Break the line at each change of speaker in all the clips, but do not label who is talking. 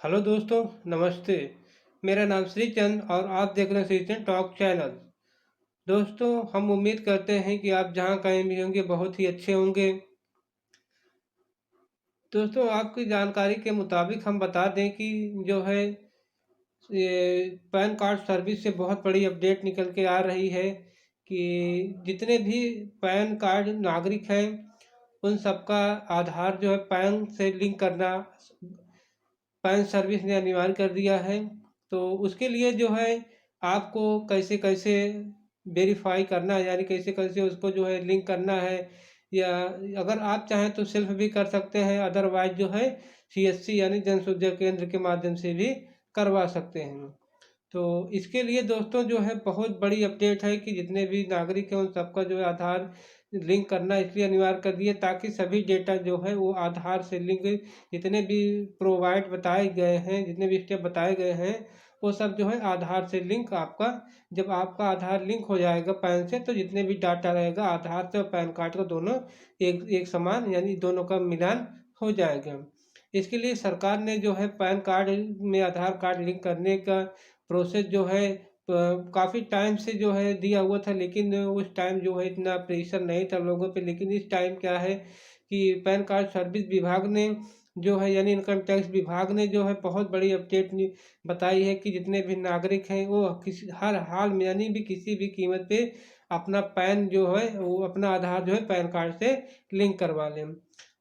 Hello दोस्तों, नमस्ते। मेरा नाम श्रीचंद और आप देख रहे हैं श्रीचंद टॉक चैनल। दोस्तों, हम उम्मीद करते हैं कि आप जहां कहीं भी होंगे बहुत ही अच्छे होंगे। दोस्तों, आपकी जानकारी के मुताबिक हम बता दें कि जो है ये पैन कार्ड सर्विस से बहुत बड़ी अपडेट निकल के आ रही है कि जितने भी पैन कार्ड नागरिक हैं उन सबका आधार जो है पैन से लिंक करना पैन सर्विस ने अनिवार्य कर दिया है। तो उसके लिए जो है आपको कैसे कैसे वेरीफाई करना है, यानी कैसे कैसे उसको जो है लिंक करना है, या अगर आप चाहें तो सेल्फ भी कर सकते हैं, अदरवाइज जो है सीएससी यानी जन सुविधा केंद्र के माध्यम से भी करवा सकते हैं। तो इसके लिए दोस्तों जो है बहुत बड़ी अपडेट है कि जितने भी नागरिक हैं उन सबका जो है आधार लिंक करना इसलिए अनिवार्य कर दिया ताकि सभी डेटा जो है वो आधार से लिंक, जितने भी प्रोवाइड बताए गए हैं, जितने भी स्टेप बताए गए हैं वो सब जो है आधार से लिंक आपका, जब आपका आधार लिंक हो जाएगा पैन से तो जितने भी डाटा रहेगा आधार से और पैन कार्ड का दोनों एक एक समान यानी दोनों का मिलान हो जाएगा। इसके लिए सरकार ने जो है पैन कार्ड में आधार कार्ड लिंक करने का प्रोसेस जो है काफ़ी टाइम से जो है दिया हुआ था, लेकिन उस टाइम जो है इतना प्रेशर नहीं था लोगों पे। लेकिन इस टाइम क्या है कि पैन कार्ड सर्विस विभाग ने जो है यानी इनकम टैक्स विभाग ने जो है बहुत बड़ी अपडेट बताई है कि जितने भी नागरिक हैं वो किसी हर हाल में यानी भी किसी भी कीमत पे अपना पैन जो है वो अपना आधार जो है पैन कार्ड से लिंक करवा लें।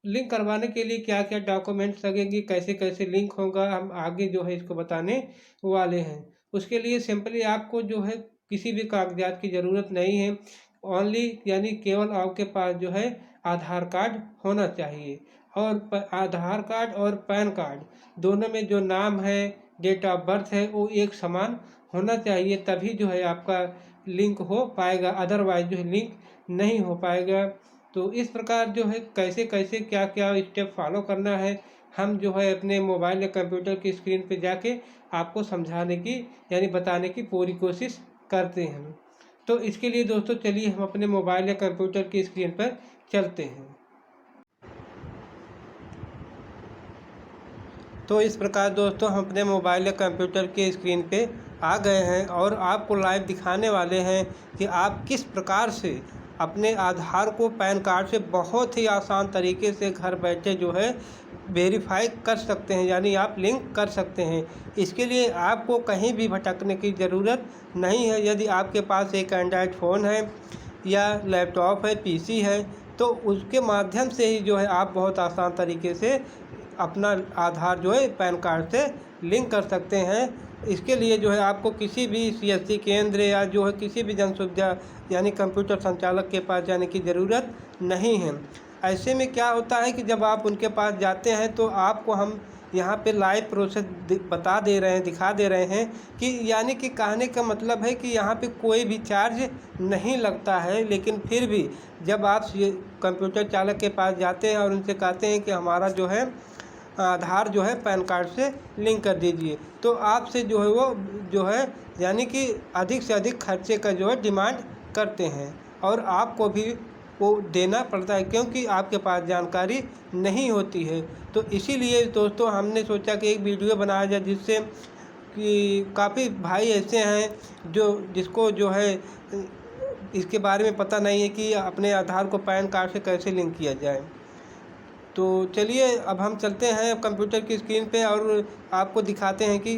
लिंक करवाने के लिए क्या क्या डॉक्यूमेंट्स लगेंगे, कैसे कैसे लिंक होगा, हम आगे जो है इसको बताने वाले हैं। उसके लिए सिंपली आपको जो है किसी भी कागजात की ज़रूरत नहीं है, ओनली यानी केवल आपके पास जो है आधार कार्ड होना चाहिए। और आधार कार्ड और पैन कार्ड दोनों में जो नाम है, डेट ऑफ बर्थ है, वो एक समान होना चाहिए, तभी जो है आपका लिंक हो पाएगा, अदरवाइज जो है लिंक नहीं हो पाएगा। तो इस प्रकार जो है कैसे कैसे क्या क्या स्टेप फॉलो करना है हम जो है अपने मोबाइल या कंप्यूटर की स्क्रीन पे जाके आपको समझाने की यानी बताने की पूरी कोशिश करते हैं। तो इसके लिए दोस्तों चलिए हम अपने मोबाइल या कंप्यूटर की स्क्रीन पर चलते हैं। तो इस प्रकार दोस्तों हम अपने मोबाइल या कंप्यूटर के स्क्रीन पे आ गए हैं और आपको लाइव दिखाने वाले हैं कि आप किस प्रकार से अपने आधार को पैन कार्ड से बहुत ही आसान तरीके से घर बैठे जो है वेरीफाई कर सकते हैं, यानी आप लिंक कर सकते हैं। इसके लिए आपको कहीं भी भटकने की ज़रूरत नहीं है। यदि आपके पास एक एंड्रॉयड फ़ोन है या लैपटॉप है, पीसी है, तो उसके माध्यम से ही जो है आप बहुत आसान तरीके से अपना आधार जो है पैन कार्ड से लिंक कर सकते हैं। इसके लिए जो है आपको किसी भी सीएससी केंद्र या जो है किसी भी जन सुविधा यानी कंप्यूटर संचालक के पास जाने की ज़रूरत नहीं है। ऐसे में क्या होता है कि जब आप उनके पास जाते हैं तो आपको हम यहाँ पे लाइव प्रोसेस बता दे रहे हैं, दिखा दे रहे हैं कि यानी कि कहने का मतलब है कि यहाँ पे कोई भी चार्ज नहीं लगता है। लेकिन फिर भी जब आप कंप्यूटर चालक के पास जाते हैं और उनसे कहते हैं कि हमारा जो है आधार जो है पैन कार्ड से लिंक कर दीजिए, तो आपसे जो है वो जो है यानी कि अधिक से अधिक खर्चे का जो है डिमांड करते हैं और आपको भी वो देना पड़ता है क्योंकि आपके पास जानकारी नहीं होती है। तो इसीलिए दोस्तों हमने सोचा कि एक वीडियो बनाया जाए जिससे कि काफ़ी भाई ऐसे हैं जो जिसको जो है इसके बारे में पता नहीं है कि अपने आधार को पैन कार्ड से कैसे लिंक किया जाए। तो चलिए अब हम चलते हैं कंप्यूटर की स्क्रीन पे और आपको दिखाते हैं कि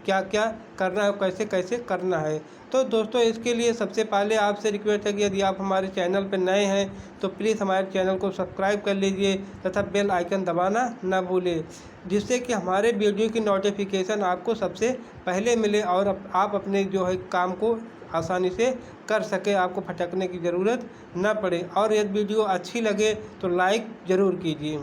क्या क्या करना है, कैसे कैसे करना है। तो दोस्तों इसके लिए सबसे पहले आपसे रिक्वेस्ट है कि यदि आप हमारे चैनल पर नए हैं तो प्लीज़ हमारे चैनल को सब्सक्राइब कर लीजिए तथा बेल आइकन दबाना ना भूलें, जिससे कि हमारे वीडियो की नोटिफिकेशन आपको सबसे पहले मिले और आप अपने जो है काम को आसानी से कर सके, आपको भटकने की ज़रूरत ना पड़े। और यदि वीडियो अच्छी लगे तो लाइक ज़रूर कीजिए।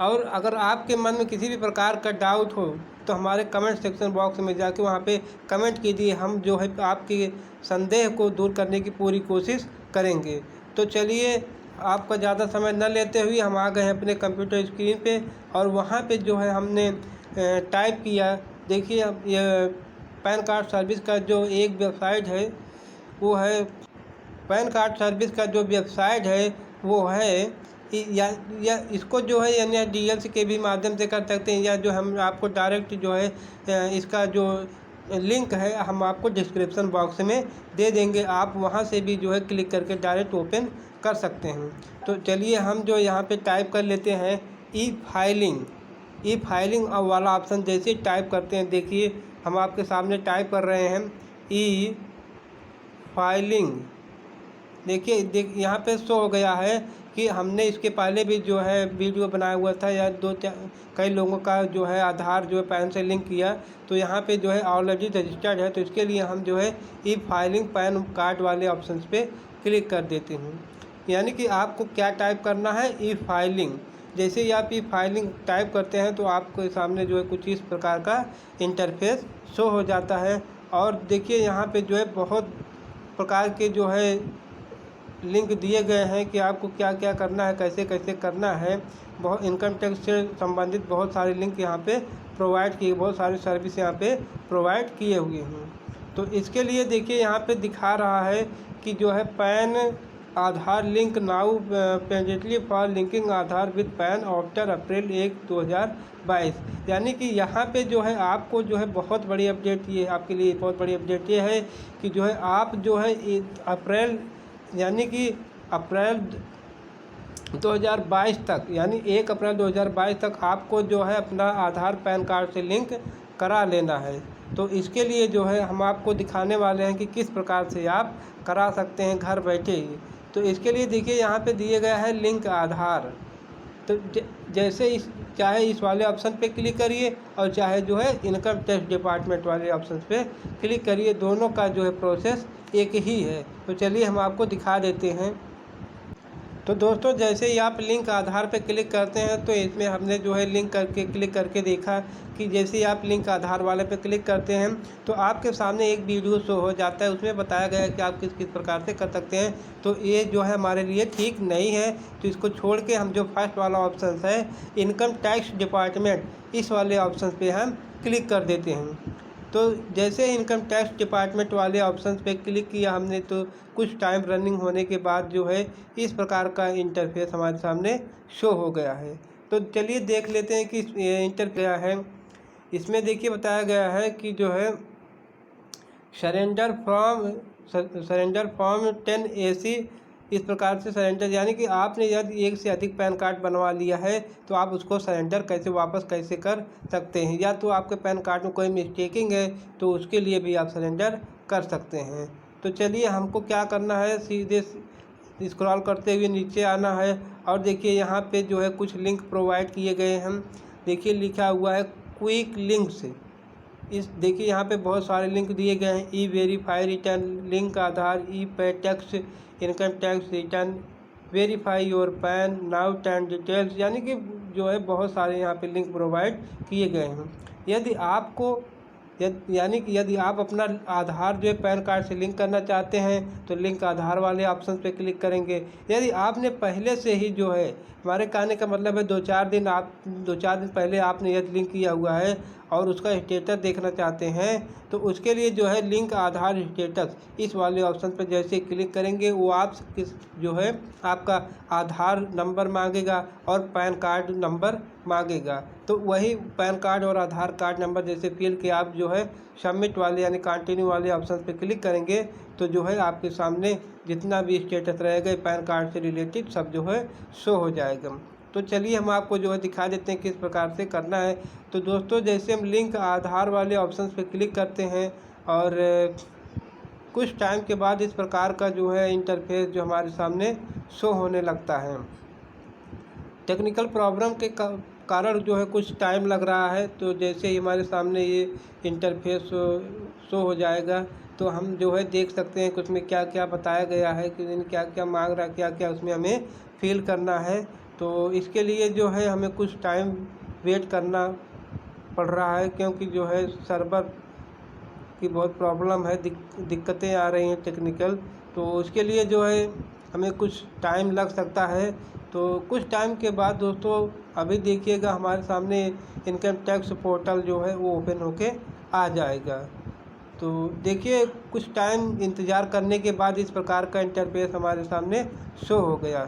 और अगर आपके मन में किसी भी प्रकार का डाउट हो तो हमारे कमेंट सेक्शन बॉक्स में जाके वहाँ पे कमेंट कीजिए, हम जो है आपके संदेह को दूर करने की पूरी कोशिश करेंगे। तो चलिए आपका ज़्यादा समय न लेते हुए हम आ गए हैं अपने कंप्यूटर स्क्रीन पे और वहाँ पे जो है हमने टाइप किया। देखिए अब ये पैन कार्ड सर्विस का जो एक वेबसाइट है वो है पैन कार्ड सर्विस का जो वेबसाइट है वो है या इसको जो है यानी डीएलसी के भी माध्यम से कर सकते हैं, या जो हम आपको डायरेक्ट जो है इसका जो लिंक है हम आपको डिस्क्रिप्शन बॉक्स में दे देंगे, आप वहां से भी जो है क्लिक करके डायरेक्ट ओपन कर सकते हैं। तो चलिए हम जो यहाँ पे टाइप कर लेते हैं ई फाइलिंग वाला ऑप्शन जैसे टाइप करते हैं, देखिए हम आपके सामने टाइप कर रहे हैं ई फाइलिंग। देखिए यहाँ पे शो हो गया है कि हमने इसके पहले भी जो है वीडियो बनाया हुआ था, या कई लोगों का जो है आधार जो है पैन से लिंक किया, तो यहाँ पे जो है ऑलरेडी रजिस्टर्ड है। तो इसके लिए हम जो है ई फाइलिंग पैन कार्ड वाले ऑप्शन पे क्लिक कर देते हैं। यानी कि आपको क्या टाइप करना है, ई फाइलिंग। जैसे ही आप ई फाइलिंग टाइप करते हैं तो आपके सामने जो है कुछ इस प्रकार का इंटरफेस शो हो जाता है। और देखिए यहाँ पे जो है बहुत प्रकार के जो है लिंक दिए गए हैं कि आपको क्या क्या करना है, कैसे कैसे करना है। बहुत इनकम टैक्स से संबंधित बहुत सारे लिंक यहाँ पे प्रोवाइड किए, बहुत सारे सर्विस यहाँ पे प्रोवाइड किए हुए हैं। तो इसके लिए देखिए यहाँ पे दिखा रहा है कि जो है PAN Aadhaar link now penalty for linking Aadhaar with PAN after April 1, 2022। यानी कि यहाँ पे जो है आपको जो है बहुत बड़ी अपडेट, ये आपके लिए बहुत बड़ी अपडेट ये है कि जो है आप जो है अप्रैल यानी कि अप्रैल 2022 तक, यानी 1 अप्रैल 2022 तक आपको जो है अपना आधार पैन कार्ड से लिंक करा लेना है। तो इसके लिए जो है हम आपको दिखाने वाले हैं कि किस प्रकार से आप करा सकते हैं घर बैठे ही। तो इसके लिए देखिए यहाँ पे दिए गया है लिंक आधार। तो जैसे चाहे इस वाले ऑप्शन पे क्लिक करिए और चाहे जो है इनकम टैक्स डिपार्टमेंट वाले ऑप्शन पे क्लिक करिए, दोनों का जो है प्रोसेस एक ही है। तो चलिए हम आपको दिखा देते हैं। तो दोस्तों जैसे ही आप लिंक आधार पे क्लिक करते हैं तो इसमें हमने जो है लिंक करके क्लिक करके देखा कि जैसे ही आप लिंक आधार वाले पे क्लिक करते हैं तो आपके सामने एक वीडियो शो हो जाता है, उसमें बताया गया है कि आप किस किस प्रकार से कर सकते हैं। तो ये जो है हमारे लिए ठीक नहीं है, तो इसको छोड़ के हम जो फर्स्ट वाला ऑप्शन है इनकम टैक्स डिपार्टमेंट, इस वाले ऑप्शन पे हम क्लिक कर देते हैं। तो जैसे इनकम टैक्स डिपार्टमेंट वाले ऑप्शन पे क्लिक किया हमने तो कुछ टाइम रनिंग होने के बाद जो है इस प्रकार का इंटरफेस हमारे सामने शो हो गया है। तो चलिए देख लेते हैं कि इंटरफेस क्या है। इसमें देखिए बताया गया है कि जो है सरेंडर फॉर्म 10AC, इस प्रकार से सरेंडर, यानी कि आपने यदि एक से अधिक पैन कार्ड बनवा लिया है तो आप उसको सरेंडर कैसे वापस कैसे कर सकते हैं, या तो आपके पैन कार्ड में कोई मिस्टेकिंग है तो उसके लिए भी आप सरेंडर कर सकते हैं। तो चलिए हमको क्या करना है, सीधे स्क्रॉल करते हुए नीचे आना है और देखिए यहाँ पे जो है कुछ लिंक प्रोवाइड किए गए हैं। देखिए लिखा हुआ है क्विक लिंक्स। इस देखिए यहाँ पे बहुत सारे लिंक दिए गए हैं, ई वेरीफाई रिटर्न, लिंक आधार, ई पे tax, income tax return, verify your pan, now tan details, यानी कि जो है बहुत सारे यहाँ पे लिंक प्रोवाइड किए गए हैं। यदि आपको यानी कि यदि आप अपना आधार जो है पैन कार्ड से लिंक करना चाहते हैं तो लिंक आधार वाले ऑप्शन पे क्लिक करेंगे। यदि आपने पहले से ही जो है, हमारे कहने का मतलब है 2-4 दिन पहले आपने यदि लिंक किया हुआ है और उसका स्टेटस देखना चाहते हैं तो उसके लिए जो है लिंक आधार स्टेटस, इस वाले ऑप्शन पर जैसे क्लिक करेंगे वो आप जो है आपका आधार नंबर मांगेगा और पैन कार्ड नंबर मांगेगा। तो वही पैन कार्ड और आधार कार्ड नंबर जैसे फिल के आप जो है सबमिट वाले यानी कंटिन्यू वाले ऑप्शन पे क्लिक करेंगे तो जो है आपके सामने जितना भी स्टेटस रहेगा पैन कार्ड से रिलेटेड सब जो है शो हो जाएगा। तो चलिए हम आपको जो है दिखा देते हैं किस प्रकार से करना है। तो दोस्तों जैसे हम लिंक आधार वाले ऑप्शन पे क्लिक करते हैं और कुछ टाइम के बाद इस प्रकार का जो है इंटरफेस जो हमारे सामने शो होने लगता है। टेक्निकल प्रॉब्लम के कारण जो है कुछ टाइम लग रहा है। तो जैसे ही हमारे सामने ये इंटरफेस शो हो जाएगा तो हम जो है देख सकते हैं कि उसमें क्या क्या बताया गया है, कि क्या क्या मांग रहा है, क्या क्या उसमें हमें फिल करना है। तो इसके लिए जो है हमें कुछ टाइम वेट करना पड़ रहा है क्योंकि जो है सर्वर की बहुत प्रॉब्लम है, दिक्कतें आ रही हैं टेक्निकल। तो उसके लिए जो है हमें कुछ टाइम लग सकता है। तो कुछ टाइम के बाद दोस्तों अभी देखिएगा हमारे सामने इनकम टैक्स पोर्टल जो है वो ओपन होके आ जाएगा। तो देखिए कुछ टाइम इंतज़ार करने के बाद इस प्रकार का इंटरफेस हमारे सामने शो हो गया।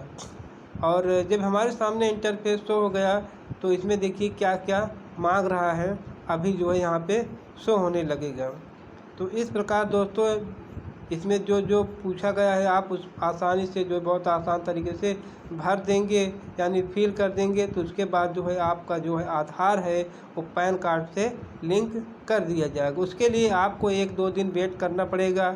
और जब हमारे सामने इंटरफेस शो हो गया तो इसमें देखिए क्या क्या मांग रहा है, अभी जो है यहाँ पे शो होने लगेगा। तो इस प्रकार दोस्तों इसमें जो जो पूछा गया है आप उस आसानी से जो बहुत आसान तरीके से भर देंगे, यानी फिल कर देंगे। तो उसके बाद जो है आपका जो है आधार है वो पैन कार्ड से लिंक कर दिया जाएगा। उसके लिए आपको 1-2 दिन वेट करना पड़ेगा।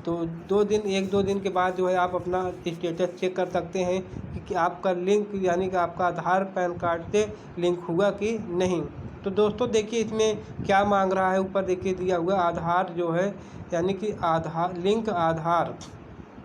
तो 1-2 दिन के बाद जो है आप अपना स्टेटस चेक कर सकते हैं कि आपका लिंक यानी कि आपका आधार पैन कार्ड से लिंक हुआ कि नहीं। तो दोस्तों देखिए इसमें क्या मांग रहा है, ऊपर देखिए दिया हुआ आधार जो है यानी कि आधार लिंक आधार।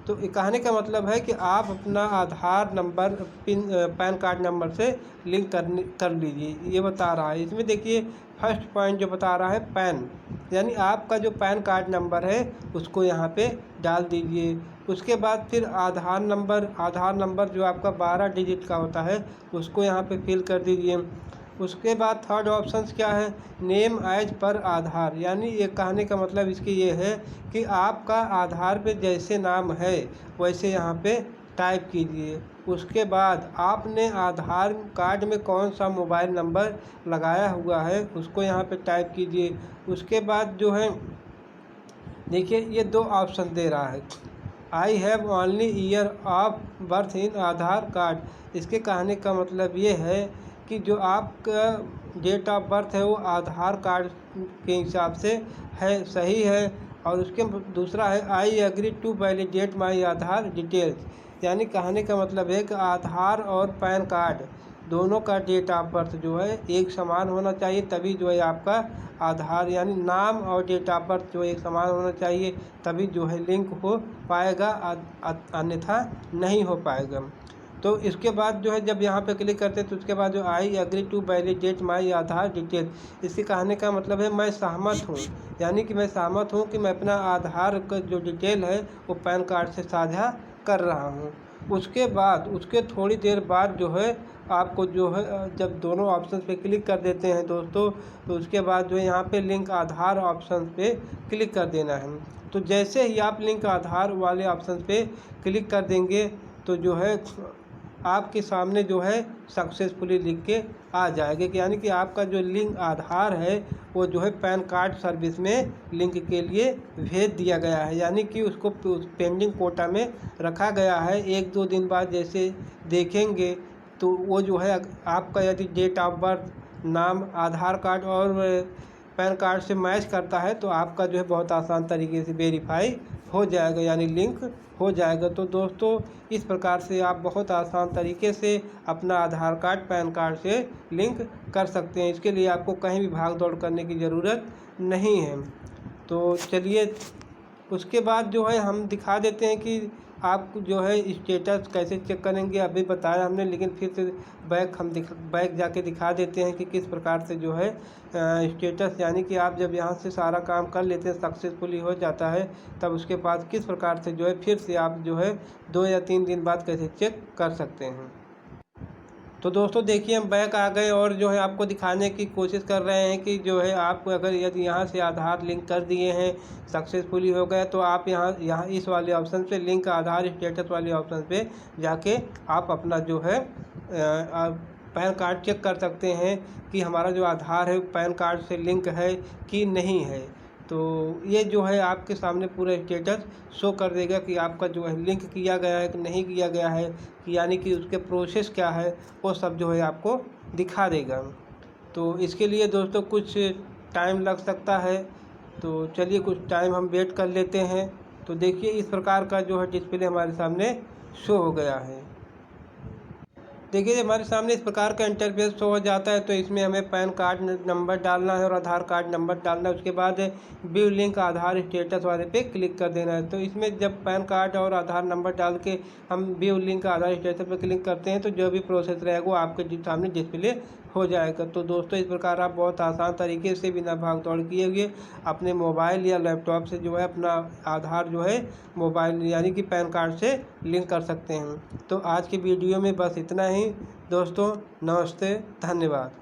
तो ये कहने का मतलब है कि आप अपना आधार नंबर पैन कार्ड नंबर से लिंक कर लीजिए, ये बता रहा है। इसमें देखिए फर्स्ट पॉइंट जो बता रहा है पैन, यानी आपका जो पैन कार्ड नंबर है उसको यहाँ पे डाल दीजिए। उसके बाद फिर आधार नंबर जो आपका 12 डिजिट का होता है उसको यहाँ पे फिल कर दीजिए। उसके बाद थर्ड ऑप्शन क्या है, नेम एज पर आधार, यानी ये कहने का मतलब इसकी ये है कि आपका आधार पे जैसे नाम है वैसे यहाँ पे टाइप कीजिए। उसके बाद आपने आधार कार्ड में कौन सा मोबाइल नंबर लगाया हुआ है उसको यहाँ पे टाइप कीजिए। उसके बाद जो है देखिए ये 2 ऑप्शन दे रहा है, I have only year of birth in Aadhaar card. इसके कहने का मतलब ये है कि जो आपका डेट ऑफ बर्थ है वो आधार कार्ड के हिसाब से है, सही है। और उसके दूसरा है I agree to validate my Aadhaar details, यानी कहने का मतलब है कि आधार और पैन कार्ड दोनों का डेट ऑफ बर्थ जो है एक समान होना चाहिए, तभी जो है आपका आधार यानी नाम और डेट ऑफ बर्थ जो एक समान होना चाहिए, तभी जो है लिंक हो पाएगा, अन्यथा नहीं हो पाएगा। तो इसके बाद जो है जब यहाँ पे क्लिक करते हैं तो उसके बाद जो I agree to validate my Aadhaar detail, इसके कहने का मतलब है मैं सहमत हूँ, यानी कि मैं सहमत हूँ कि मैं अपना आधार का जो डिटेल है वो पैन कार्ड से साझा कर रहा हूँ। उसके थोड़ी देर बाद जो है आपको जो है जब दोनों ऑप्शन पे क्लिक कर देते हैं दोस्तों, तो उसके बाद जो है यहाँ पे लिंक आधार ऑप्शन पे क्लिक कर देना है। तो जैसे ही आप लिंक आधार वाले ऑप्शन पे क्लिक कर देंगे तो जो है आपके सामने जो है सक्सेसफुली लिख के आ जाएगा कि यानी कि आपका जो लिंक आधार है वो जो है पैन कार्ड सर्विस में लिंक के लिए भेज दिया गया है, यानी कि उसको पेंडिंग कोटा में रखा गया है। 1-2 दिन बाद जैसे देखेंगे तो वो जो है आपका यदि डेट ऑफ बर्थ, नाम, आधार कार्ड और पैन कार्ड से मैच करता है तो आपका जो है बहुत आसान तरीके से वेरीफाई हो जाएगा, यानी लिंक हो जाएगा। तो दोस्तों इस प्रकार से आप बहुत आसान तरीके से अपना आधार कार्ड पैन कार्ड से लिंक कर सकते हैं। इसके लिए आपको कहीं भी भाग दौड़ करने की ज़रूरत नहीं है। तो चलिए उसके बाद जो है हम दिखा देते हैं कि आप जो है स्टेटस कैसे चेक करेंगे। अभी बताया हमने, लेकिन फिर से बैक जाके दिखा देते हैं कि किस प्रकार से जो है स्टेटस, यानी कि आप जब यहाँ से सारा काम कर लेते हैं, सक्सेसफुली हो जाता है, तब उसके बाद किस प्रकार से जो है फिर से आप जो है 2 या 3 दिन बाद कैसे चेक कर सकते हैं। तो दोस्तों देखिए हम बैक आ गए और जो है आपको दिखाने की कोशिश कर रहे हैं कि जो है आप अगर यदि यहाँ से आधार लिंक कर दिए हैं, सक्सेसफुली हो गए, तो आप यहाँ इस वाले ऑप्शन पे लिंक आधार स्टेटस वाले ऑप्शन पे जाके आप अपना जो है पैन कार्ड चेक कर सकते हैं कि हमारा जो आधार है पैन कार्ड से लिंक है कि नहीं है। तो ये जो है आपके सामने पूरा स्टेटस शो कर देगा कि आपका जो है लिंक किया गया है कि नहीं किया गया है, कि यानी कि उसके प्रोसेस क्या है वो सब जो है आपको दिखा देगा। तो इसके लिए दोस्तों कुछ टाइम लग सकता है, तो चलिए कुछ टाइम हम वेट कर लेते हैं। तो देखिए इस प्रकार का जो है डिस्प्ले हमारे सामने शो हो गया है। देखिए हमारे सामने इस प्रकार का इंटरफेस शो हो जाता है। तो इसमें हमें पैन कार्ड नंबर डालना है और आधार कार्ड नंबर डालना है। उसके बाद व्यू लिंक आधार स्टेटस वाले पे क्लिक कर देना है। तो इसमें जब पैन कार्ड और आधार नंबर डाल के हम व्यू लिंक आधार स्टेटस पे क्लिक करते हैं तो जो भी प्रोसेस रहेगा वो आपके सामने डिस्प्ले हो जाएगा। तो दोस्तों इस प्रकार आप बहुत आसान तरीके से बिना भाग दौड़ किए हुए अपने मोबाइल या लैपटॉप से जो है अपना आधार जो है मोबाइल यानी कि पैन कार्ड से लिंक कर सकते हैं। तो आज की वीडियो में बस इतना ही दोस्तों, नमस्ते, धन्यवाद।